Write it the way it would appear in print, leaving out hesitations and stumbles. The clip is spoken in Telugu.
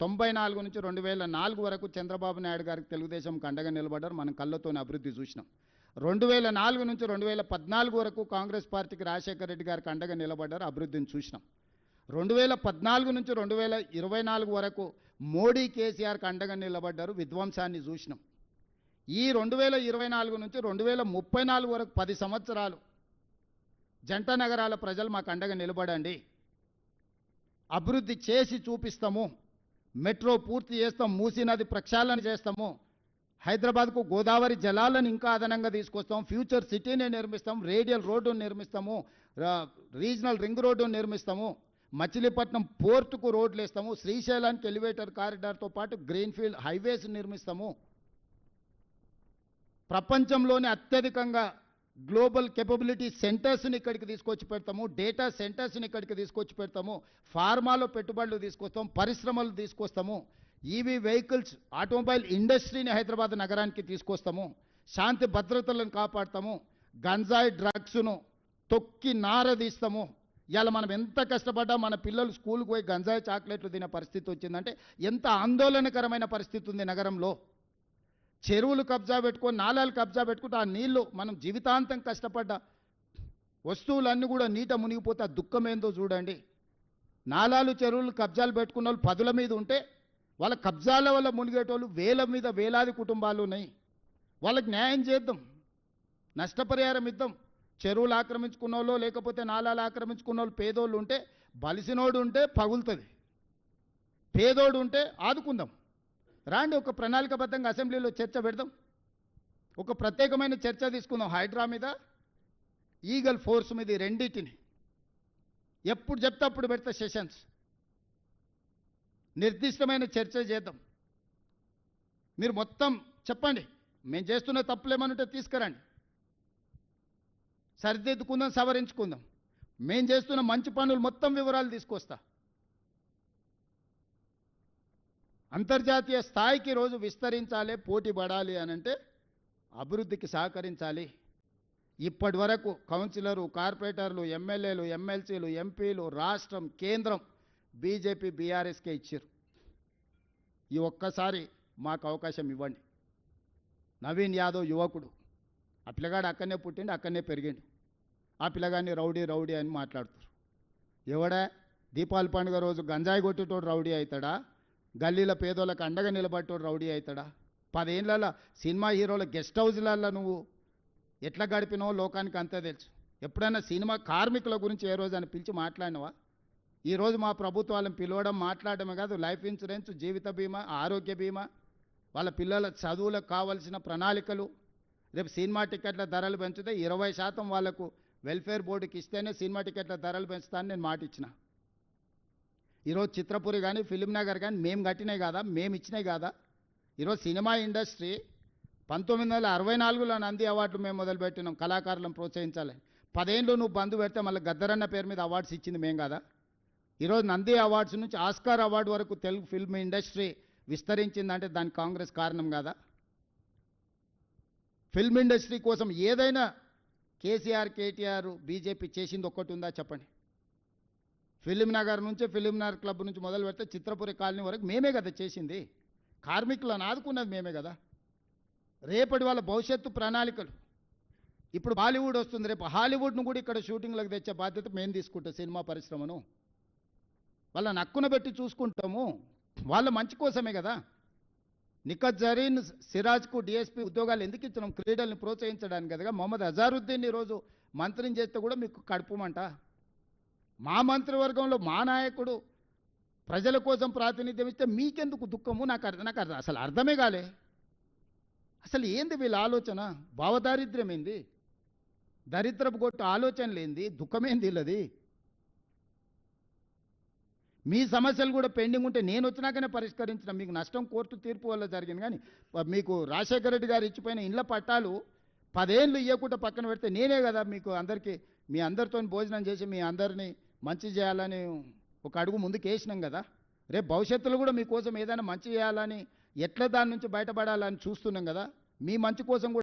94 నుంచి 2004 వరకు చంద్రబాబు నాయుడు గారికి తెలుగుదేశంకి అండగా నిలబడ్డారు. మనం కళ్ళతోనే అభివృద్ధి చూసినాం. 2004 నుంచి 2014 వరకు కాంగ్రెస్ పార్టీకి రాజశేఖర రెడ్డి గారికి అండగా నిలబడ్డారు, అభివృద్ధిని చూసినాం. 2014 నుంచి 2024 వరకు మోడీ కేసీఆర్కి అండగా నిలబడ్డారు, విధ్వంసాన్ని చూసినాం. ఈ 2024 నుంచి 2034 వరకు 10 సంవత్సరాలు జంట నగరాల ప్రజలు మాకు అండగా నిలబడండి, అభివృద్ధి చేసి చూపిస్తాము, మెట్రో పూర్తి చేస్తాం, మూసీ నది ప్రక్షాళన చేస్తాము, హైదరాబాద్కు గోదావరి జలాలను ఇంకా అదనంగా తీసుకొస్తాం, ఫ్యూచర్ సిటీని నిర్మిస్తాం, రేడియల్ రోడ్డును నిర్మిస్తాము, రీజనల్ రింగ్ రోడ్డును నిర్మిస్తాము, మచిలీపట్నం పోర్టుకు రోడ్లు వేస్తాము, శ్రీశైలానికి ఎలివేటర్ కారిడార్తో పాటు గ్రీన్ఫీల్డ్ హైవేస్ నిర్మిస్తాము, ప్రపంచంలోనే అత్యధికంగా గ్లోబల్ కేపబిలిటీ సెంటర్స్ని ఇక్కడికి తీసుకొచ్చి పెడతాము, డేటా సెంటర్స్ని ఇక్కడికి తీసుకొచ్చి పెడతాము, ఫార్మాలో పెట్టుబడులు తీసుకొస్తాం, పరిశ్రమలు తీసుకొస్తాము, ఈవీ వెహికల్స్ ఆటోమొబైల్ ఇండస్ట్రీని హైదరాబాద్ నగరానికి తీసుకొస్తాము, శాంతి భద్రతలను కాపాడతాము, గంజాయి డ్రగ్స్ను తొక్కి నారదీస్తాము. ఇవాళ మనం ఎంత కష్టపడ్డా మన పిల్లలు స్కూల్కి పోయి గంజాయి చాక్లెట్లు తినే పరిస్థితి వచ్చిందంటే ఎంత ఆందోళనకరమైన పరిస్థితి ఉంది నగరంలో. చెరువులు కబ్జా పెట్టుకొని, నాలాలు కబ్జా పెట్టుకుంటే ఆ నీళ్లు మనం జీవితాంతం కష్టపడ్డ వస్తువులన్నీ కూడా నీట మునిగిపోతే ఆ దుఃఖం ఏందో చూడండి. నాలాలు చెరువులు కబ్జాలు పెట్టుకున్న వాళ్ళు 10ల మీద ఉంటే వాళ్ళ కబ్జాల వల్ల మునిగేటోళ్ళు వేల మీద వేలాది కుటుంబాలు ఉన్నాయి. వాళ్ళకి న్యాయం చేద్దాం, నష్టపరిహారం ఇద్దాం. చెరువులు ఆక్రమించుకున్న వాళ్ళు లేకపోతే నాలాలు ఆక్రమించుకున్న వాళ్ళు పేదోళ్ళు ఉంటే, బలిసినోడు ఉంటే పగులుతుంది, పేదోడు ఉంటే ఆదుకుందాం. రాండి, ఒక ప్రణాళికబద్ధంగా అసెంబ్లీలో చర్చ పెడదాం, ఒక ప్రత్యేకమైన చర్చ తీసుకుందాం. హైడ్రా మీద, ఈగల్ ఫోర్స్ మీద, రెండింటిని ఎప్పుడు చెప్తే అప్పుడు పెడతా సెషన్స్, నిర్దిష్టమైన చర్చ చేద్దాం. మీరు మొత్తం చెప్పండి, మేము చేస్తున్న తప్పులేమనుంటే తీసుకురండి, సరిదిద్దుకుందాం, సవరించుకుందాం. మేము చేస్తున్న మంచి పనులు మొత్తం వివరాలు తీసుకొస్తా. అంతర్జాతీయ స్థాయికి రోజు విస్తరించాలి, పోటీ పడాలి అనంటే అభివృద్ధికి సహకరించాలి. ఇప్పటి వరకు కౌన్సిలరు, కార్పొరేటర్లు, ఎమ్మెల్యేలు, ఎమ్మెల్సీలు, ఎంపీలు, రాష్ట్రం, కేంద్రం బీజేపీ బీఆర్ఎస్కే ఇచ్చారు. ఈ ఒక్కసారి మాకు అవకాశం ఇవ్వండి. నవీన్ యాదవ్ యువకుడు, ఆ పిల్లగాడు అక్కడనే పుట్టిండు, అక్కడనే పెరిగిండు. ఆ పిల్లగాడిని రౌడీ రౌడీ అని మాట్లాడుతారు. ఎవడా దీపావళి పండుగ రోజు గంజాయి కొట్టేటోడు రౌడీ అవుతాడా? గల్లీల పేదోళ్ళకి అండగా నిలబట్టోడు రౌడీ అవుతాడా? 10 ఏళ్ళ సినిమా హీరోల గెస్ట్ హౌస్లలో నువ్వు ఎట్లా గడిపినావో లోకానికి అంతే తెలుసు. ఎప్పుడైనా సినిమా కార్మికుల గురించి ఏ రోజు అని పిలిచి మాట్లాడినవా? ఈరోజు మా ప్రభుత్వాలను పిలవడం, మాట్లాడడమే కాదు, లైఫ్ ఇన్సూరెన్స్, జీవిత బీమా, ఆరోగ్య బీమా, వాళ్ళ పిల్లల చదువులకు కావాల్సిన ప్రణాళికలు. రేపు సినిమా టికెట్ల ధరలు పెంచితే 20% వాళ్లకు వెల్ఫేర్ బోర్డుకి ఇస్తేనే సినిమా టికెట్ల ధరలు పెంచుతానని నేను మాట ఇచ్చిన. ఈరోజు చిత్రపురి కానీ, ఫిలిం నగర్ కానీ మేము కట్టినాయి కాదా, మేము ఇచ్చినాయి కాదా? ఈరోజు సినిమా ఇండస్ట్రీ 1964లో నంది అవార్డులు మేము మొదలుపెట్టినాం, కళాకారులను ప్రోత్సహించాలి. 10 ఏళ్ళు నువ్వు బంధు పెడితే మళ్ళీ గద్దరన్న పేరు మీద అవార్డ్స్ ఇచ్చింది మేము కాదా? ఈరోజు నంది అవార్డ్స్ నుంచి ఆస్కార్ అవార్డు వరకు తెలుగు ఫిల్మ్ ఇండస్ట్రీ విస్తరించిందంటే దానికి కాంగ్రెస్ కారణం కాదా? ఫిల్మ్ ఇండస్ట్రీ కోసం ఏదైనా కేసీఆర్, కేటీఆర్, బీజేపీ చేసింది ఒక్కటి ఉందా చెప్పండి? ఫిలిం నగర్ నుంచి, ఫిలిం నగర్ క్లబ్ నుంచి మొదలు పెడితే చిత్రపురి కాలనీ వరకు మేమే కదా చేసింది. కార్మికులను ఆదుకున్నది మేమే కదా. రేపటి వాళ్ళ భవిష్యత్తు ప్రణాళికలు. ఇప్పుడు బాలీవుడ్ వస్తుంది, రేపు హాలీవుడ్ను కూడా ఇక్కడ షూటింగ్లకు తెచ్చే బాధ్యత మేము తీసుకుంటాం. సినిమా పరిశ్రమను వాళ్ళని నక్కున పెట్టి చూసుకుంటాము, వాళ్ళ మంచి కోసమే కదా. నిఖత్ జరీన్, సిరాజ్కు డిఎస్పీ ఉద్యోగాలు ఎందుకు ఇచ్చినాం? క్రీడల్ని ప్రోత్సహించడానికి కదా. మొహమ్మద్ అజారుద్దీన్ ఈరోజు మంత్రిని చేస్తే కూడా మీకు కడుపుమంట. మా మంత్రివర్గంలో మా నాయకుడు ప్రజల కోసం ప్రాతినిధ్యం ఇస్తే మీకెందుకు దుఃఖము? నాకు అసలు అర్థమే కాలే. అసలు ఏంది వీళ్ళ ఆలోచన? భావదారిద్ర్యం ఏంది? దరిద్రపు కొట్టు ఆలోచనలు ఏంది? దుఃఖమేంది వీళ్ళది? మీ సమస్యలు కూడా పెండింగ్ ఉంటే నేను వచ్చినాకనే పరిష్కరించిన. మీకు నష్టం కోర్టు తీర్పు వల్ల జరిగింది. కానీ మీకు రాజశేఖర రెడ్డి గారు ఇచ్చిపోయిన ఇండ్ల పట్టాలు 10 ఏళ్ళు ఇవ్వకుండా పక్కన పెడితే నేనే కదా మీకు అందరికీ, మీ అందరితో భోజనం చేసి మీ అందరినీ మంచి చేయాలని ఒక అడుగు ముందుకు వేసినాం కదా. రేపు భవిష్యత్తులో కూడా మీకోసం ఏదైనా మంచి చేయాలని, ఎట్లా దాని నుంచి బయటపడాలని చూస్తున్నాం కదా. మీ మంచి కోసం కూడా